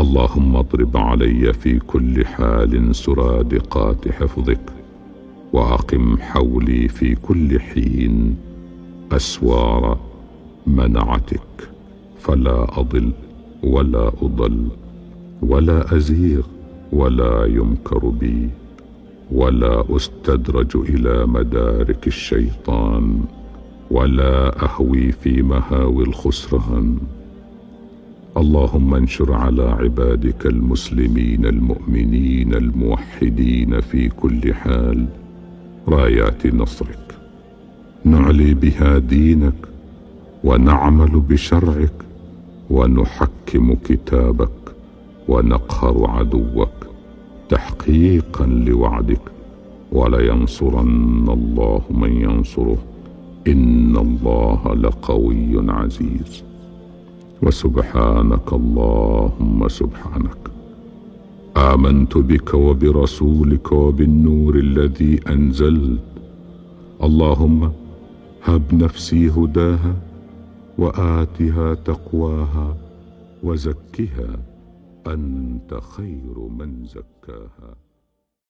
اللهم اضرب علي في كل حال سرادقات حفظك، وأقم حولي في كل حين أسوار منعتك، فلا أضل ولا أضل ولا أزيغ ولا يمكر بي ولا أستدرج إلى مدارك الشيطان ولا أهوي في مهاوي الخسران. اللهم انشر على عبادك المسلمين المؤمنين الموحدين في كل حال رايات نصرك، نعلي بها دينك ونعمل بشرعك ونحكم كتابك ونقهر عدوك تحقيقا لوعدك، ولينصرن الله من ينصره إن الله لقوي عزيز. وسبحانك اللهم سبحانك، آمنت بك وبرسولك وبالنور الذي أنزلت. اللهم هب نفسي هداها وآتها تقواها وزكها أنت خير من زكاها.